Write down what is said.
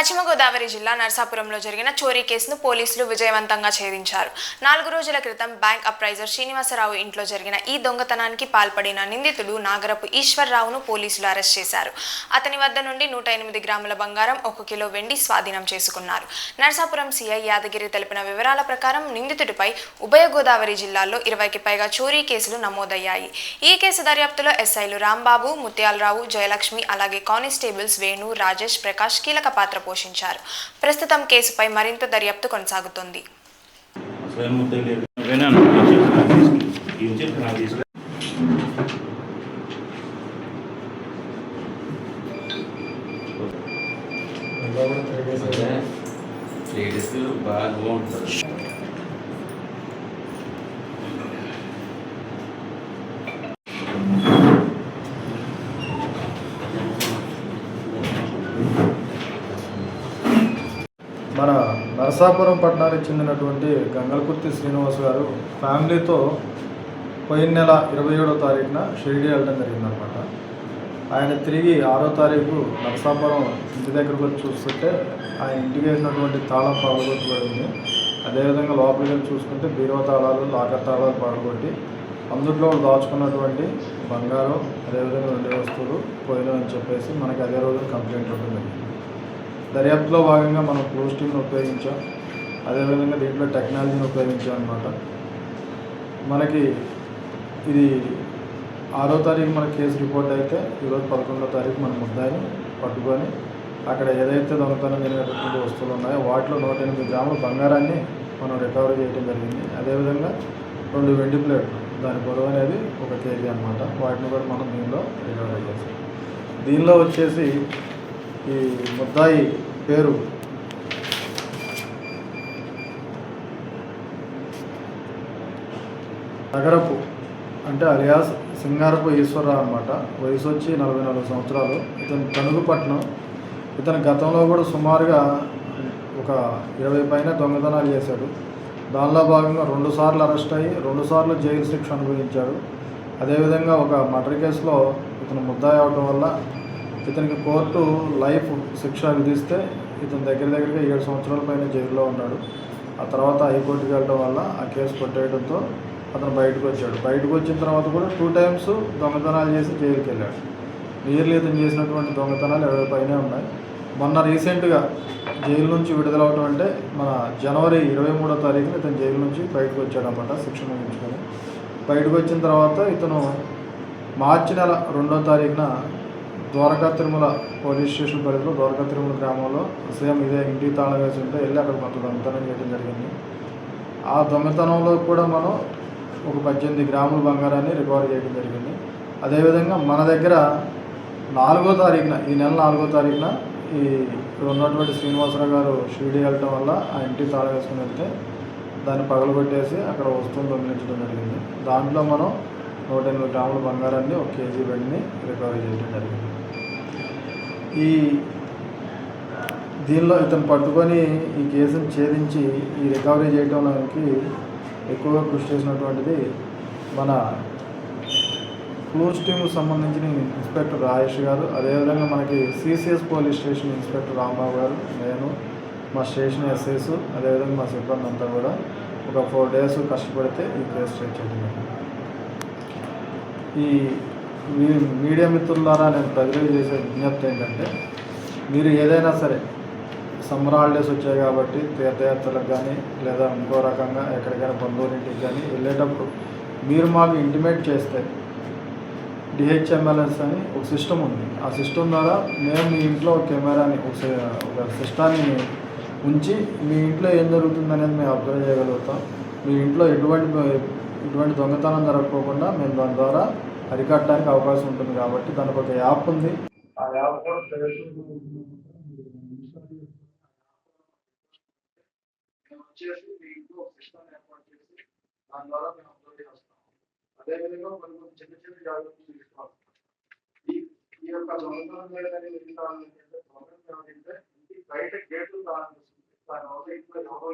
పశ్చిమ గోదావరి జిల్లా నర్సాపురంలో జరిగిన చోరీ కేసును పోలీసులు విజయవంతంగా ఛేదించారు. 4 రోజుల క్రితం బ్యాంక్ అప్రైజర్ శ్రీనివాసరావు ఇంట్లో జరిగిన ఈ దొంగతనానికి పాల్పడిన నిందితుడు నాగరపు ఈశ్వర్రావును పోలీసులు అరెస్ట్ చేశారు. అతని వద్ద నుండి 108 గ్రాముల బంగారం, 1 కిలో వెండి స్వాధీనం చేసుకున్నారు. నర్సాపురం సీఐ యాదగిరి తెలిపిన వివరాల ప్రకారం నిందితుడిపై ఉభయ గోదావరి జిల్లాల్లో 20కి పైగా చోరీ కేసులు నమోదయ్యాయి. ఈ కేసు దర్యాప్తులో ఎస్ఐలు రాంబాబు, ముత్యాలరావు, జయలక్ష్మి అలాగే కానిస్టేబుల్స్ వేణు, రాజేష్, ప్రకాష్ కీలక పాత్ర పోషించారు. ప్రస్తుతం కేసుపై మరింత దర్యాప్తు కొనసాగుతోంది. మన నరసాపురం పట్టణానికి చెందినటువంటి గంగలకుర్తి శ్రీనివాస్ గారు ఫ్యామిలీతో పోయిన నెల 27వ తారీఖున షిరిడి వెళ్ళడం జరిగిందనమాట. ఆయన తిరిగి 6వ తారీఖు నరసాపురం ఇంటి దగ్గరకు వచ్చి చూస్తుంటే ఆయన ఇంటికి వేసినటువంటి తాళం పగలగొట్టబడింది. అదేవిధంగా లోపలికి వెళ్ళి చూసుకుంటే బీరువా తాళాలు, లాకర్ తాళాలు పగలగొట్టి అందులో దాచుకున్నటువంటి బంగారం, అదేవిధంగా 2 వస్తువులు పోయినాయని చెప్పేసి మనకి అదే రోజు కంప్లైంట్ ఉంటుంది. దర్యాప్తులో భాగంగా మనం క్లోజ్ టీమ్ని ఉపయోగించాం, అదేవిధంగా దీంట్లో టెక్నాలజీని ఉపయోగించాం అనమాట. మనకి ఇది 6వ తారీఖు మన కేసు రిపోర్ట్ అయితే ఈరోజు 11వ తారీఖు మన ముద్దాయిని పట్టుకొని అక్కడ ఏదైతే దొంగతనం జరిగినటువంటి వస్తువులు ఉన్నాయో వాటిలో 108 గ్రాముల బంగారాన్ని మనం రికవరీ చేయడం జరిగింది. అదేవిధంగా 2 వెండి ప్లేట్లు, దాని బరువు అనేది 1 కేజీ అనమాట. వాటిని కూడా మనం దీనిలో రికవరీ చేసాం. దీనిలో వచ్చేసి ఈ ముద్దాయి పేరు నగరపు అంటే అలియాస్ సింగారపు ఈశ్వరరావు అనమాట. వయసు వచ్చి 44 సంవత్సరాలు. ఇతను తణుగుపట్నం. ఇతను గతంలో కూడా సుమారుగా ఒక 20 పైన దొంగతనాలు చేశాడు. దానిలో భాగంగా 2 సార్లు అరెస్ట్ అయ్యి 2 సార్లు జైలు శిక్ష అనుభవించాడు. అదేవిధంగా ఒక మర్డర్ కేసులో ఇతను ముద్దాయి అవడం వల్ల ఇతనికి కోర్టు లైఫ్ శిక్ష విధిస్తే ఇతను దగ్గరగా 7 సంవత్సరాల పైన జైల్లో ఉన్నాడు. ఆ తర్వాత హైకోర్టుకి వెళ్ళడం వల్ల ఆ కేసు కొట్టేయడంతో అతను బయటకు వచ్చాడు. బయటకు వచ్చిన తర్వాత కూడా 2 టైమ్స్ దొంగతనాలు చేసి జైలుకి వెళ్ళాడు. నియర్లీ ఇతను చేసినటువంటి దొంగతనాలు 20 పైనే ఉన్నాయి. మొన్న రీసెంట్గా జైలు నుంచి విడుదలవడం అంటే మన జనవరి 23వ తారీఖున ఇతను జైలు నుంచి బయటకు వచ్చాడు అన్నమాట, శిక్ష ముగించుకొని. బయటకు వచ్చిన తర్వాత ఇతను మార్చి నెల 2వ తారీఖున ద్వారకా తిరుమల పోలీస్ స్టేషన్ పరిధిలో ద్వారకా తిరుమల గ్రామంలో సేమ్ ఇదే ఇంటికి తాళం వేసి ఉంటే వెళ్ళి అక్కడ కొంత దొంగతనం చేయడం జరిగింది. ఆ దొంగతనంలో కూడా మనం ఒక 18 గ్రాముల బంగారాన్ని రికవరీ చేయడం జరిగింది. అదేవిధంగా మన దగ్గర 4వ తారీఖున ఈ నెల 4వ తారీఖున ఈ ఇక్కడ ఉన్నటువంటి శ్రీనివాసరావు గారు షిరిడి వెళ్ళటం వల్ల ఆ ఇంటికి తాళం వేసుకుని వెళ్తే దాన్ని పగలగొట్టేసి అక్కడ వస్తువులు దొంగిలించడం జరిగింది. దాంట్లో మనం 108 గ్రాముల బంగారాన్ని 1 కేజీ వెండిని రికవరీ చేయడం జరిగింది. దీనిలో ఇతను పట్టుకొని ఈ కేసును ఛేదించి ఈ రికవరీ చేయడానికి ఎక్కువగా కృషి చేసినటువంటిది మన క్లోజ్ టీమ్కి సంబంధించిన ఇన్స్పెక్టర్ రాజేష్ గారు, అదేవిధంగా మనకి CCS police station inspector Rambabu గారు, నేను, మా స్టేషన్ ఎస్ఐస్, అదేవిధంగా మా సిబ్బంది అంతా కూడా ఒక 4 డేస్ కష్టపడితే ఈ కేసు చేయడం. ఈ మీడియా మిత్రులారా నేను ప్రజలకు చేసే విజ్ఞప్తి ఏంటంటే, మీరు ఏదైనా సరే సమ్మర్ హాలిడేస్ వచ్చాయి కాబట్టి తీర్థయాత్రలకు కానీ లేదా ఇంకో రకంగా ఎక్కడికైనా బంధువులింటికి కానీ వెళ్ళేటప్పుడు మీరు మాకు ఇంటిమేట్ చేస్తే డిహెచ్ఎంఎల్ఎస్ అని ఒక సిస్టమ్ ఉంది. ఆ సిస్టమ్ ద్వారా మేము మీ ఇంట్లో కెమెరాని ఒక సిస్టాన్ని ఉంచి మీ ఇంట్లో ఏం జరుగుతుందనేది మేము అబ్జర్వ్ చేయగలుగుతాం. మీ ఇంట్లో ఎటువంటి దొంగతనం జరగకోకుండా మేము దాని ద్వారా అరికట్టడానికి అవకాశం ఉంటుంది. కాబట్టి దానికి ఒక యాప్ ఉంది. ఆ యాప్ కూడా ఏర్పాటు చేసి దాని ద్వారా మేము అప్లోడ్ చేస్తాం. అదేవిధంగా కొన్ని చిన్న చిన్న జాగ్రత్తలు తీసుకోవాలి. ఈ యొక్క దొంగతనం లేదని ఇంటి బయట గేట్లు దాని వల్ల ఇంట్లో ఎవరో